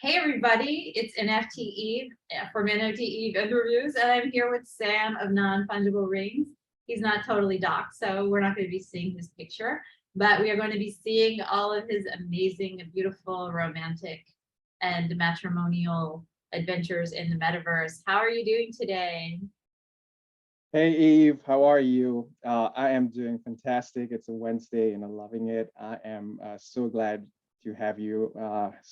Hey everybody, it's NFTeve from NFTeve Interviews, and I'm here with Sam of Non-Fungible Rings. He's not totally docked, so we're not going to be seeing his picture, but we are going to be seeing all of his amazing, beautiful, romantic, and matrimonial adventures in the metaverse. How are you doing today? Hey Eve, how are you? I am doing fantastic. It's a Wednesday and I'm loving it. I am so glad to have you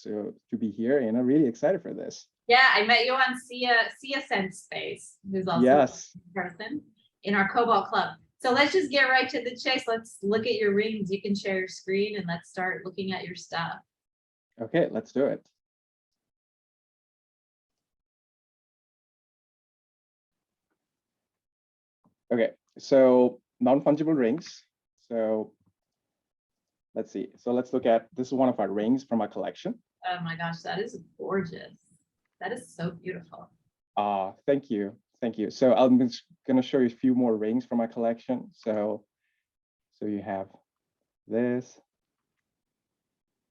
to be here and I'm really excited for this. Yeah, I met you on Sia Sense Space, who's also Yes. a person in our Cobalt Club. So let's just get right to the chase. Let's look at your rings. You can share your screen and let's start looking at your stuff. Okay, let's do it. Okay, so non-fungible rings. So let's see. So let's look at, this is one of our rings from our collection. Oh my gosh, that is gorgeous. That is so beautiful. Thank you. Thank you. So I'm just going to show you a few more rings from my collection. So you have this.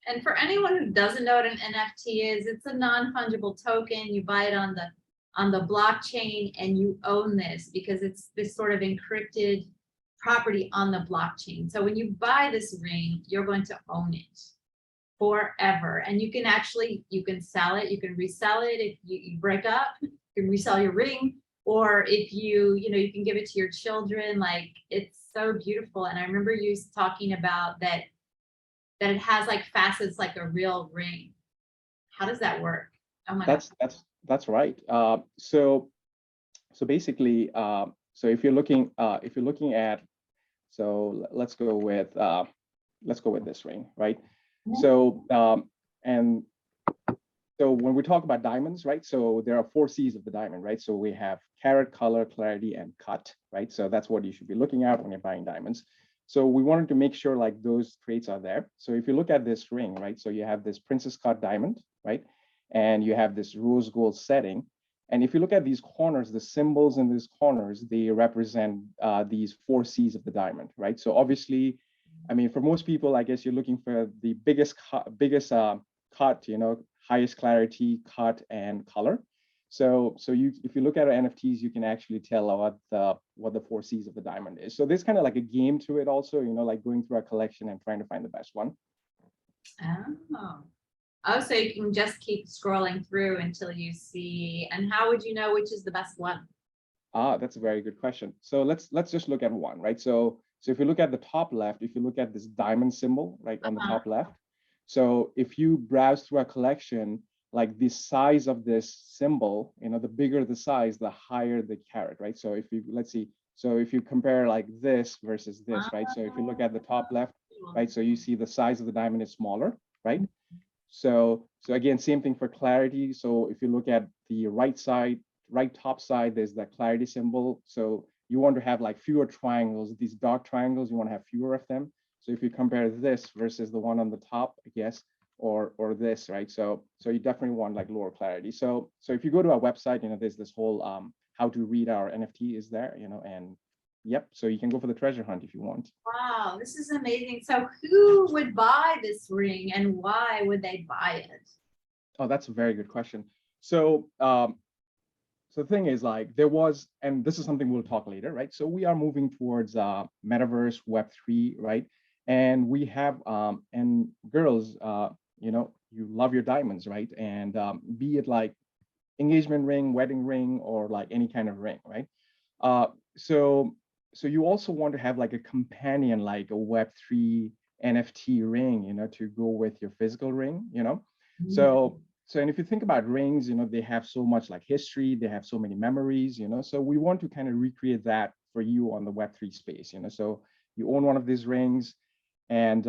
And for anyone who doesn't know what an NFT is, it's a non-fungible token. You buy it on the blockchain and you own this because it's this sort of encrypted property on the blockchain. So when you buy this ring, you're going to own it forever. And you can sell it, you can resell it. If you break up, you can resell your ring, or if you can give it to your children. Like, it's so beautiful. And I remember you talking about that it has like facets like a real ring. How does that work? Oh my God. That's right. So basically, so if you're looking at, so let's go with this ring, right? So and so when we talk about diamonds, right? So there are 4 C's of the diamond, right? So we have carat, color, clarity, and cut, right? So that's what you should be looking at when you're buying diamonds. So we wanted to make sure like those traits are there. So if you look at this ring, right? So you have this princess cut diamond, right? And you have this rose gold setting. And if you look at these corners, the symbols in these corners, they represent these 4 C's of the diamond, right? So obviously, I mean, for most people, I guess you're looking for the biggest cut, highest clarity, cut, and color. So if you look at our NFTs, you can actually tell what the 4 C's of the diamond is. So there's kind of like a game to it also, like going through our collection and trying to find the best one. Oh, so you can just keep scrolling through until you see. And how would you know which is the best one? That's a very good question. So let's just look at one, right? So if you look at the top left, if you look at this diamond symbol, right, on the top left. So if you browse through our collection, like the size of this symbol, the bigger the size, the higher the carat, right? So let's see, so if you compare like this versus this, right? So if you look at the top left, right, so you see the size of the diamond is smaller, right? So again, same thing for clarity. So if you look at the right top side, there's that clarity symbol. So you want to have like fewer triangles, these dark triangles, you want to have fewer of them. So if you compare this versus the one on the top, I guess, or this, right? So you definitely want like lower clarity. So if you go to our website, there's this whole how to read our NFT is there, and yep, so you can go for the treasure hunt if you want. Wow, this is amazing. So who would buy this ring and why would they buy it? Oh, that's a very good question. So so the thing is, like, there was, and this is something we'll talk later, right? So we are moving towards Metaverse, Web3, right? And we have, and girls, you love your diamonds, right? And be it like engagement ring, wedding ring, or like any kind of ring, right? So you also want to have like a companion, like a Web3 NFT ring, to go with your physical ring, So, and if you think about rings, they have so much like history, they have so many memories, so we want to kind of recreate that for you on the Web3 space, so you own one of these rings and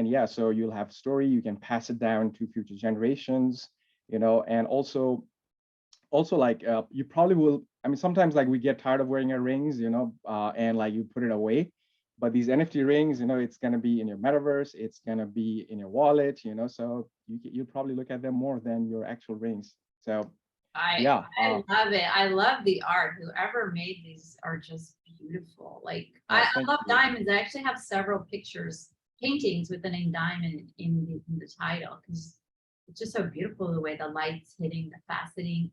yeah, so you'll have story, you can pass it down to future generations, and also like you probably will, I mean, sometimes like we get tired of wearing our rings, and like you put it away. But these NFT rings, it's going to be in your metaverse, it's going to be in your wallet, so you'll probably look at them more than your actual rings. So yeah. I love it. I love the art. Whoever made these are just beautiful. Like, I love diamonds. I actually have several paintings with the name diamond in the title, because it's just so beautiful the way the light's hitting the faceting.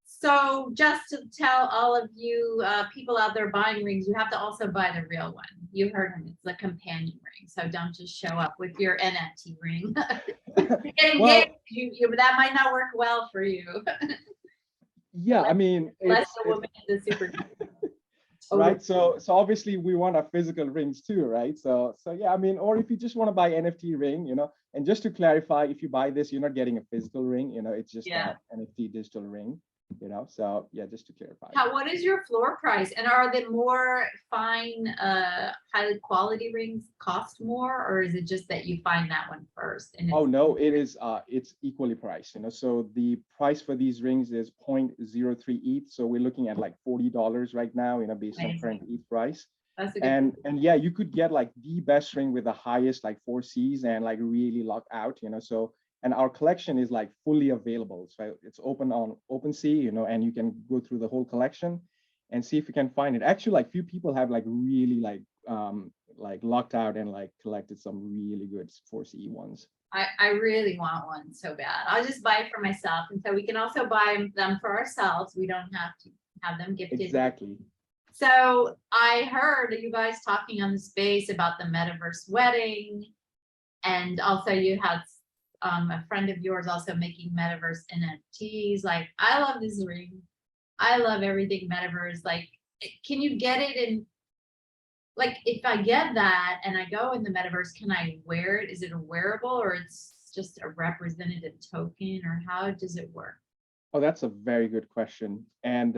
So just to tell all of you people out there buying rings, you have to also buy the real one. You heard him, it's the companion ring. So don't just show up with your NFT ring. Well, That might not work well for you. yeah, I mean, Unless the woman is a super right. So obviously we want our physical rings too, right? So yeah, I mean, or if you just want to buy NFT ring, and just to clarify, if you buy this, you're not getting a physical ring, it's just an NFT digital ring. So yeah, just to clarify. What is your floor price? And are the more fine, high quality rings cost more, or is it just that you find that one first? And oh no, it is. It's equally priced. So the price for these rings is 0.03 ETH. So we're looking at like $40 right now, based on current ETH price. That's a good and yeah, you could get like the best ring with the highest like 4 Cs and like really luck out. So. And our collection is like fully available. So it's open on OpenSea, and you can go through the whole collection and see if you can find it. Actually, like few people have like really like lucked out and like collected some really good 4CE ones. I really want one so bad. I'll just buy it for myself. And so we can also buy them for ourselves. We don't have to have them gifted. Exactly. So I heard you guys talking on the space about the Metaverse wedding. And also you had a friend of yours also making Metaverse NFTs. Like, I love this ring. I love everything Metaverse. Like, can you get it in, like, if I get that and I go in the Metaverse, can I wear it? Is it a wearable, or it's just a representative token, or how does it work? Oh, that's a very good question. And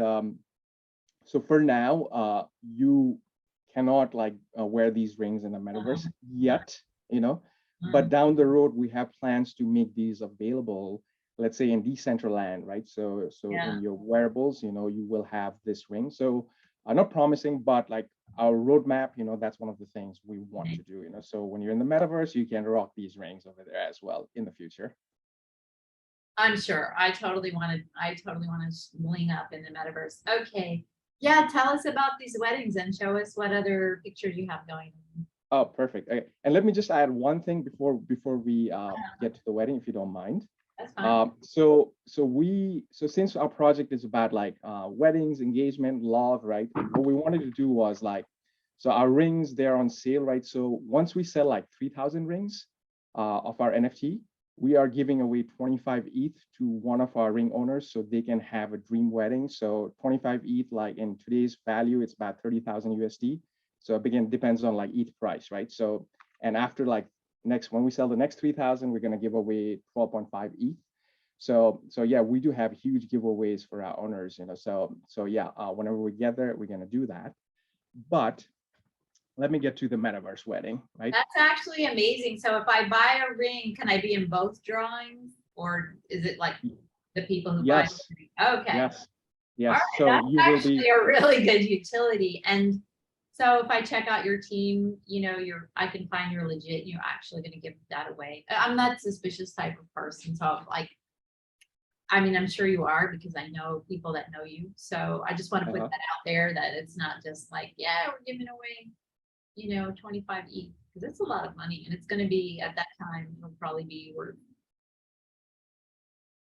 so for now, you cannot like wear these rings in the Metaverse yet, but down the road, we have plans to make these available, let's say in Decentraland, right? So in your wearables, you will have this ring. So I'm not promising, but like our roadmap, that's one of the things we want to do, So when you're in the Metaverse, you can rock these rings over there as well in the future. I'm sure. I totally want to bling up in the Metaverse. Okay. Yeah, tell us about these weddings and show us what other pictures you have going on. Oh, perfect. Okay. And let me just add one thing before we get to the wedding, if you don't mind. That's fine. So since our project is about like weddings, engagement, love, right? What we wanted to do was like, so our rings, they're on sale, right? So once we sell like 3,000 rings of our NFT, we are giving away 25 ETH to one of our ring owners so they can have a dream wedding. So 25 ETH, like in today's value, it's about 30,000 USD. So again, depends on like ETH price, right? So, and after like when we sell the next 3,000, we're going to give away 12.5 ETH. So yeah, we do have huge giveaways for our owners, So yeah, whenever we get there, we're going to do that. But let me get to the Metaverse wedding, right? That's actually amazing. So if I buy a ring, can I be in both drawings, or is it like the people who buy the ring? Okay. Yes. Right, so that's you will be a really good utility. And so if I check out your team, I can find you're legit, you're actually going to give that away. I'm not suspicious type of person. So like, I mean, I'm sure you are, because I know people that know you. So I just want to put that out there, that it's not just like, yeah, we're giving away 25 ETH, because it's a lot of money, and it's going to be, at that time, it'll probably be worth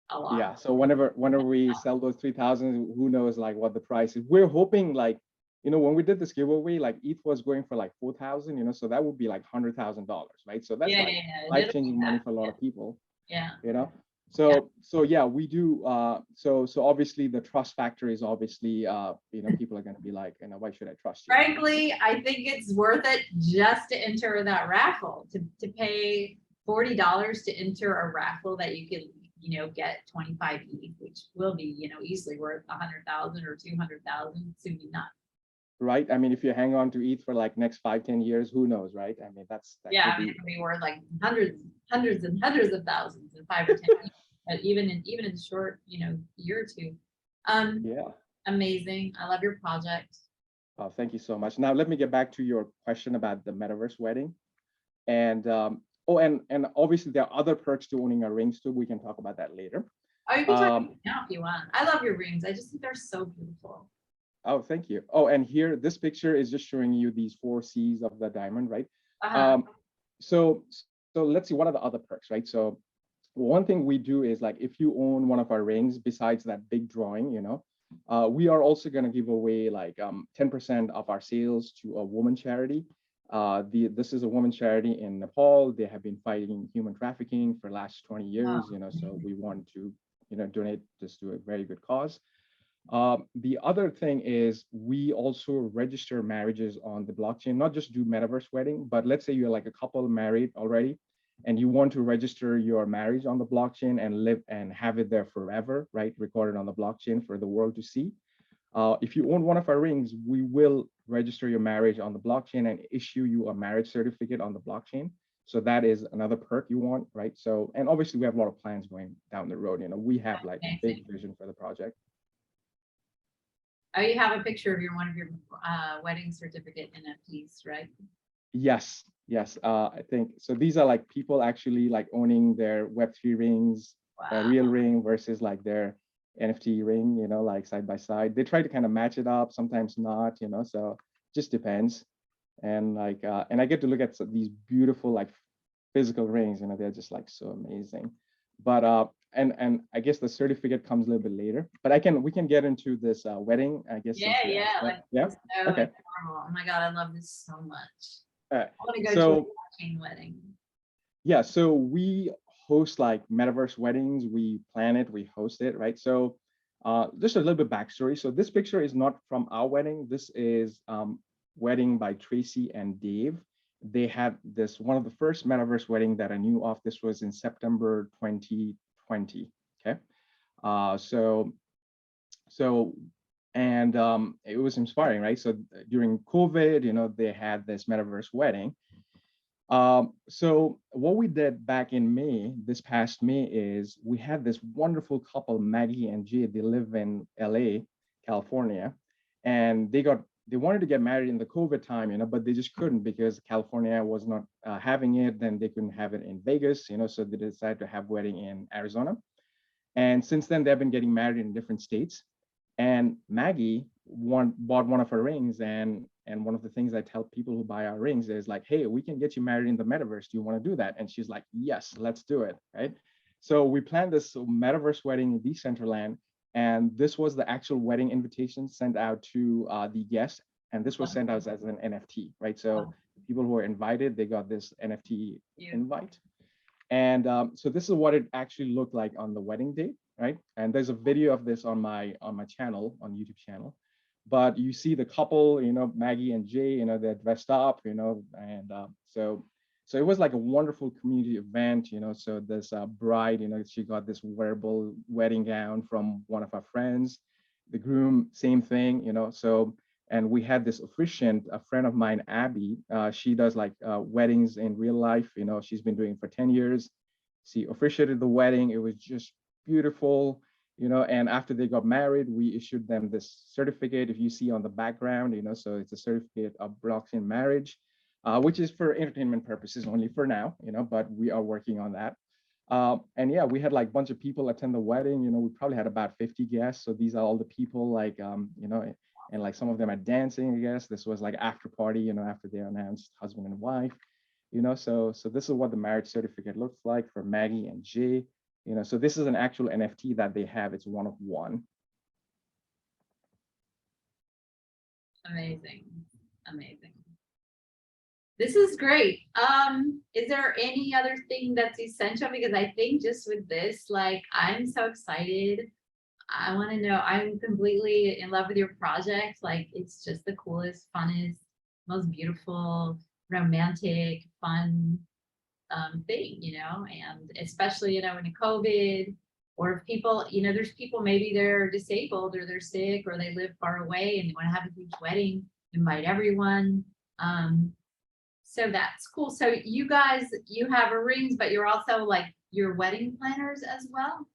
a lot. Yeah. So whenever we sell those 3,000, who knows like what the price is. We're hoping like, when we did this giveaway, like ETH was going for like 4,000, so that would be like $100,000, right? So that's life-changing money for a lot of people. Yeah. So yeah, we do. So obviously the trust factor is obviously, people are going to be like, why should I trust you? Frankly, I think it's worth it just to enter that raffle, to pay $40 to enter a raffle that you can, get 25 ETH, which will be, easily worth 100,000 or 200,000, assuming not. Right. I mean, if you hang on to ETH for like next 5-10 years, who knows, right? I mean, that it'll be worth like hundreds and hundreds of thousands in 5 or 10 years, but even in short, year or two. Yeah. Amazing. I love your project. Oh, thank you so much. Now let me get back to your question about the Metaverse wedding. And and obviously there are other perks to owning a rings too. We can talk about that later. Oh, you can talk now if you want. I love your rings. I just think they're so beautiful. Oh, thank you. Oh, and here, this picture is just showing you these 4 Cs of the diamond, right? So so let's see, what are the other perks, right? So one thing we do is like, if you own one of our rings, besides that big drawing, we are also going to give away like 10% of our sales to a woman charity. This is a woman charity in Nepal. They have been fighting human trafficking for the last 20 years, so we want to, donate this to a very good cause. The other thing is we also register marriages on the blockchain, not just do metaverse wedding, but let's say you're like a couple married already and you want to register your marriage on the blockchain and live and have it there forever, right? Recorded on the blockchain for the world to see. If you own one of our rings, we will register your marriage on the blockchain and issue you a marriage certificate on the blockchain. So that is another perk you want, right? So, and obviously we have a lot of plans going down the road. We have like a big vision for the project. Oh, you have a picture of one of your wedding certificate NFTs, right? Yes, yes. I think so. These are like people actually like owning their Web3 rings, a real ring versus like their NFT ring, like side by side. They try to kind of match it up, sometimes not, so just depends. And like, and I get to look at these beautiful like physical rings, they're just like so amazing. But and I guess the certificate comes a little bit later. But we can get into this wedding, I guess. Yeah, yeah. Like, yeah. So okay. adorable. Oh my God, I love this so much. All right. I want to go to a blockchain wedding. Yeah, so we host like metaverse weddings. We plan it, we host it, right? So just a little bit backstory. So this picture is not from our wedding. This is wedding by Tracy and Dave. They had this one of the first metaverse wedding that I knew of. This was in September 2020. Okay, and it was inspiring, right? So during COVID, they had this metaverse wedding. So what we did back in May, this past May, is we had this wonderful couple, Maggie and Jay. They live in LA, California, and they wanted to get married in the COVID time, but they just couldn't because California was not having it. Then they couldn't have it in Vegas, so they decided to have wedding in Arizona. And since then, they've been getting married in different states. And Maggie bought one of her rings, and one of the things I tell people who buy our rings is like, hey, we can get you married in the metaverse. Do you want to do that? And she's like, yes, let's do it, right? So we planned this metaverse wedding in Decentraland, and this was the actual wedding invitation sent out to the guests, and this was sent out as an NFT, right? So people who were invited, they got this NFT invite. And so this is what it actually looked like on the wedding day, right? And there's a video of this on my channel, on YouTube channel. But you see the couple, Maggie and Jay, they're dressed up, and so it was like a wonderful community event, so this bride, she got this wearable wedding gown from one of our friends. The groom, same thing, so, and we had this officiant, a friend of mine, Abby. She does like weddings in real life, she's been doing it for 10 years. She officiated the wedding. It was just beautiful. And after they got married, we issued them this certificate. If you see on the background, so it's a certificate of blockchain marriage, which is for entertainment purposes only for now, but we are working on that. And yeah, we had like a bunch of people attend the wedding. We probably had about 50 guests. So these are all the people like, and like some of them are dancing, I guess. This was like after party, after they announced husband and wife, so this is what the marriage certificate looks like for Maggie and Jay. So this is an actual NFT that they have. It's one of one. Amazing. Amazing. This is great. Is there any other thing that's essential? Because I think just with this, like, I'm so excited. I want to know, I'm completely in love with your project. Like, it's just the coolest, funnest, most beautiful, romantic, fun thing, and especially, in COVID, or if people, there's people, maybe they're disabled or they're sick or they live far away and they want to have a huge wedding, invite everyone. So that's cool. So you guys, you have rings, but you're also like your wedding planners as well?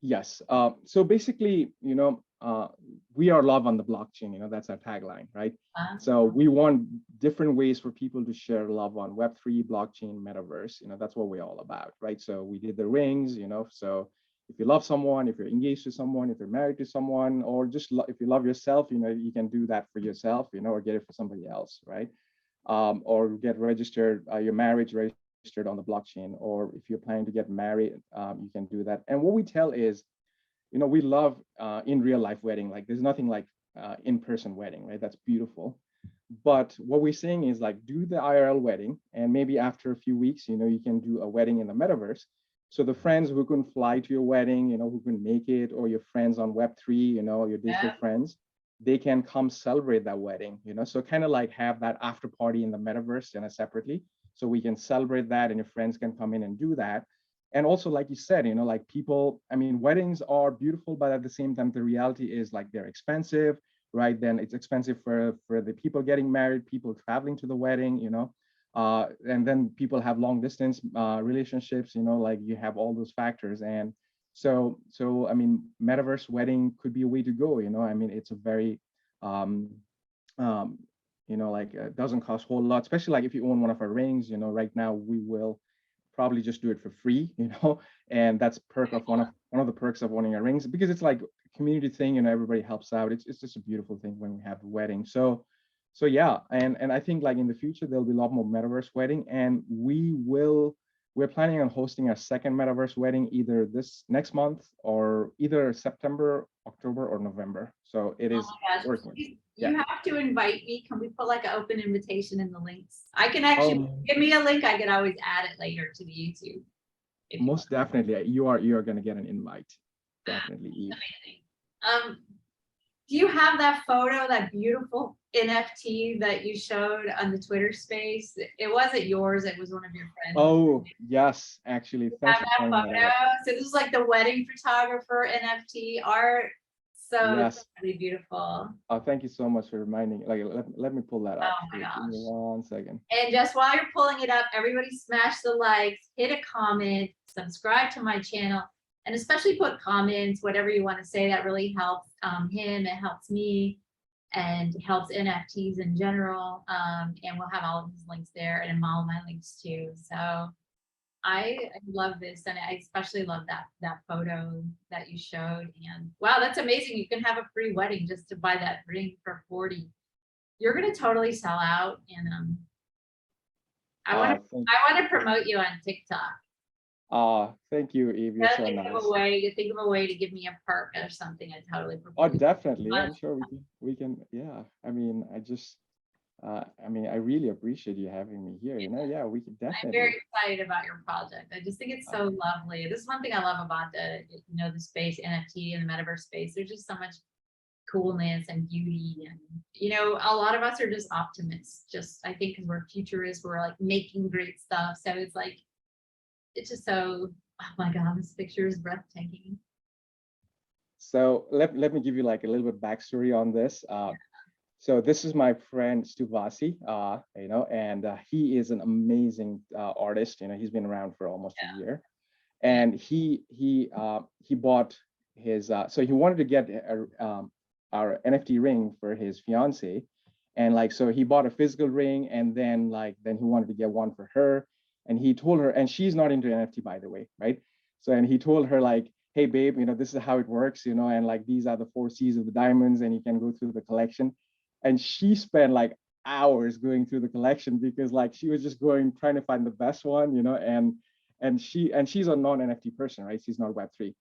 Yes. So basically, we are love on the blockchain, that's our tagline, right? So we want different ways for people to share love on Web3, blockchain, metaverse, that's what we're all about, right? So we did the rings, so if you love someone, if you're engaged to someone, if you're married to someone, or just if you love yourself, you can do that for yourself, or get it for somebody else, right? Or get registered, your marriage registered registered on the blockchain, or if you're planning to get married, you can do that. And what we tell is, we love in real life wedding. Like there's nothing like in-person wedding, right? That's beautiful. But what we're saying is like do the IRL wedding, and maybe after a few weeks, you can do a wedding in the metaverse. So the friends who couldn't fly to your wedding, who couldn't make it, or your friends on Web3, your digital friends, they can come celebrate that wedding, so kind of like have that after party in the metaverse separately. So we can celebrate that, and your friends can come in and do that. And also, like you said, like people, I mean, weddings are beautiful, but at the same time, the reality is like they're expensive, right? Then it's expensive for the people getting married, people traveling to the wedding, and then people have long distance relationships, like you have all those factors. And so I mean, metaverse wedding could be a way to go, I mean, it's a very, like it doesn't cost a whole lot, especially like if you own one of our rings, right now we will probably just do it for free, and that's perk of one of the perks of owning our rings, because it's like a community thing, everybody helps out. It's just a beautiful thing when we have a wedding. So yeah, and I think like in the future there'll be a lot more metaverse wedding, and we're planning on hosting our second metaverse wedding either this next month or either September, October, or November. So it is working. You have to invite me. Can we put like an open invitation in the links? I can actually give me a link. I can always add it later to the YouTube. Most definitely, you are going to get an invite. Definitely. Amazing. Do you have that photo, that beautiful NFT that you showed on the Twitter space? It wasn't yours, it was one of your friends. Oh, yes, actually. Thanks for pointing that out. So this is like the wedding photographer NFT art. So yes. Really beautiful. Oh, thank you so much for reminding. Like, let me pull that up. Oh my gosh. Give me 1 second. And just while you're pulling it up, everybody smash the likes, hit a comment, subscribe to my channel, and especially put comments, whatever you want to say. That really helps him, it helps me, and helps NFTs in general. And we'll have all of his links there, and all of my links too. So I love this, and I especially love that photo that you showed. And wow, that's amazing. You can have a free wedding just to buy that ring for 40. You're gonna totally sell out, and I want to promote you on TikTok. Thank you, Eve. You're so nice. Think of a way to give me a perk or something. I totally promote. Oh, definitely. I'm sure we can. Yeah. I mean, I mean, I really appreciate you having me here. Yeah, we can definitely. I'm very excited about your project. I just think it's so lovely. This is one thing I love about the space, NFT and the metaverse space. There's just so much coolness and beauty, and a lot of us are just optimists. I think because we're futurists, we're like making great stuff. So it's just so, oh my God, this picture is breathtaking. So let me give you like a little bit backstory on this. So this is my friend Stuvasi, and he is an amazing artist. He's been around for almost a year, and he bought his. So he wanted to get our NFT ring for his fiance, and so he bought a physical ring, and then he wanted to get one for her, and he told her, and she's not into NFT, by the way, right? So and he told her like, hey babe, this is how it works, and these are the 4 C's of the diamonds, and you can go through the collection. And she spent like hours going through the collection because she was just trying to find the best one, and she's a non-NFT person, right? She's not Web3.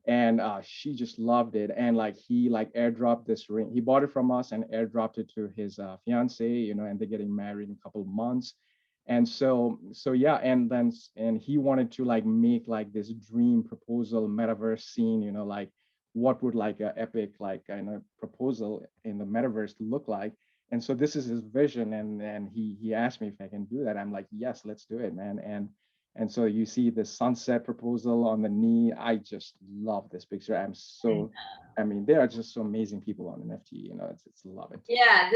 And she just loved it. And he airdropped this ring. He bought it from us and airdropped it to his fiance, and they're getting married in a couple of months. And so yeah, and he wanted to make this dream proposal metaverse scene, what would an epic proposal in the metaverse look like. And so this is his vision, and he asked me if I can do that. I'm like, yes, let's do it, man. And so you see the sunset proposal on the knee. I just love this picture. I mean, there are just so amazing people on NFT, it's love it. Yeah,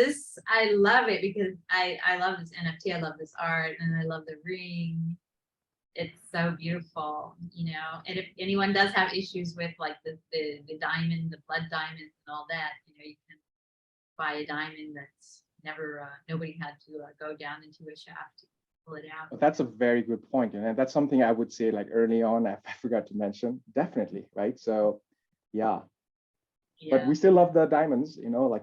I love it because I love this NFT. I love this art, and I love the ring. It's so beautiful, and if anyone does have issues with the diamond, the blood diamonds and all that, you can buy a diamond that's nobody had to go down into a shaft to pull it out. Well, that's a very good point, and that's something I would say early on. I forgot to mention. Definitely, right? So, yeah. But we still love the diamonds,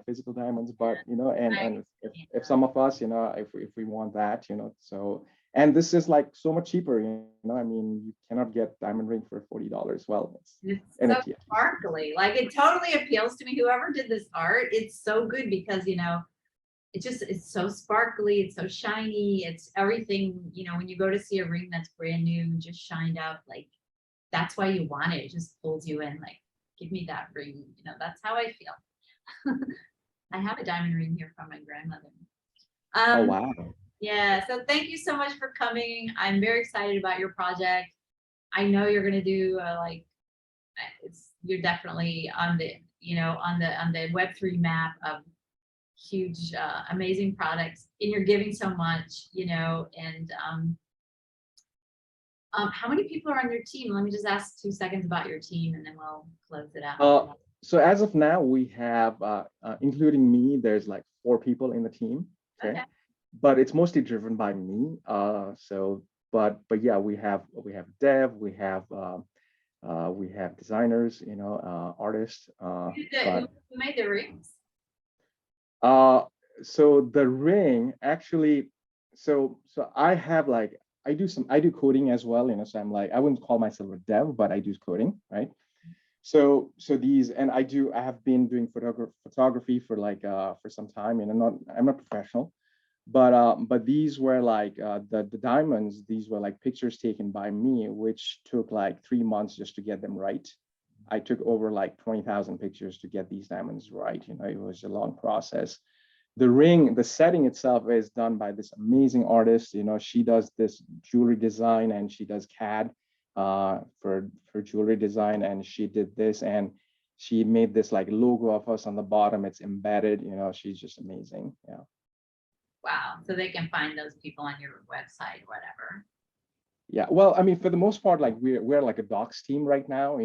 physical diamonds. But and if some of us, if we want that, so And this is like so much cheaper, you know. I mean, you cannot get diamond ring for $40. Well, It's so NFT. sparkly. Like it totally appeals to me. Whoever did this art, it's so good because it's so sparkly, it's so shiny, it's everything, when you go to see a ring that's brand new and just shined up, like that's why you want it. It just pulls you in, like, give me that ring. That's how I feel. I have a diamond ring here from my grandmother. Oh, wow. Yeah, so thank you so much for coming. I'm very excited about your project. I know you're gonna do you're definitely on the Web3 map of huge, amazing products, and you're giving so much, and how many people are on your team? Let me just ask 2 seconds about your team and then we'll close it out. So as of now, we have, including me, there's like 4 people in the team. Okay. But it's mostly driven by me. But yeah, we have dev, we have designers, artists. Who made the rings? So the ring actually, so I have like, I do coding as well, so I'm like, I wouldn't call myself a dev, but I do coding, right? So these, and I have been doing photography for like for some time, and I'm not professional, but these were like the diamonds. These were like pictures taken by me, which took like 3 months just to get them right. I took over like 20,000 pictures to get these diamonds right. It was a long process. The ring, the setting itself is done by this amazing artist. She does this jewelry design and she does CAD for jewelry design, and she did this, and she made this like logo of us on the bottom. It's embedded. She's just amazing. Yeah. Wow. So they can find those people on your website, whatever. Yeah. Well, I mean, for the most part, like we're like a docs team right now,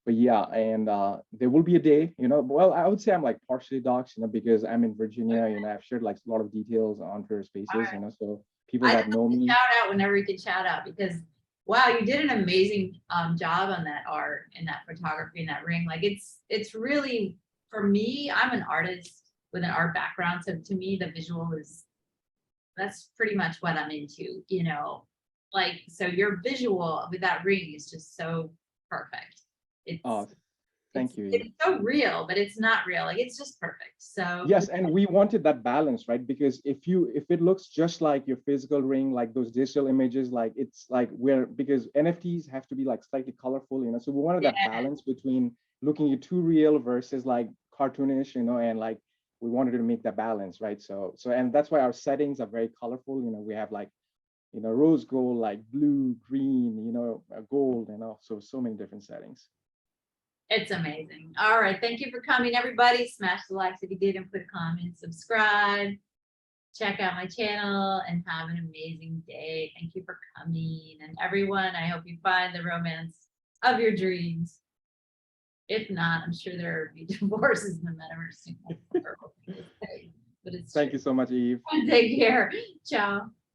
but yeah, and there will be a day, well, I would say I'm like partially docs, because I'm in Virginia, I've shared like a lot of details on Twitter Spaces, so people that know me. Shout out whenever you can shout out, because wow, you did an amazing job on that art and that photography and that ring. Like it's really, for me, I'm an artist with an art background, so to me the visual that's pretty much what I'm into, like, so your visual with that ring is just so perfect. Thank you. It's so real, but it's not real. Like it's just perfect. So yes, and we wanted that balance, right? Because if it looks just like your physical ring, like those digital images, like it's like because NFTs have to be like slightly colorful, so we wanted that balance between looking too real versus like cartoonish, and like we wanted to make that balance, right? So and that's why our settings are very colorful. We have like rose gold, like blue, green, gold, so many different settings. It's amazing. All right. Thank you for coming, everybody. Smash the likes if you did, and put a comment, subscribe, check out my channel, and have an amazing day. Thank you for coming. And everyone, I hope you find the romance of your dreams. If not, I'm sure there will be divorces in the metaverse. But it's Thank you so much, Eve. Take care. Ciao.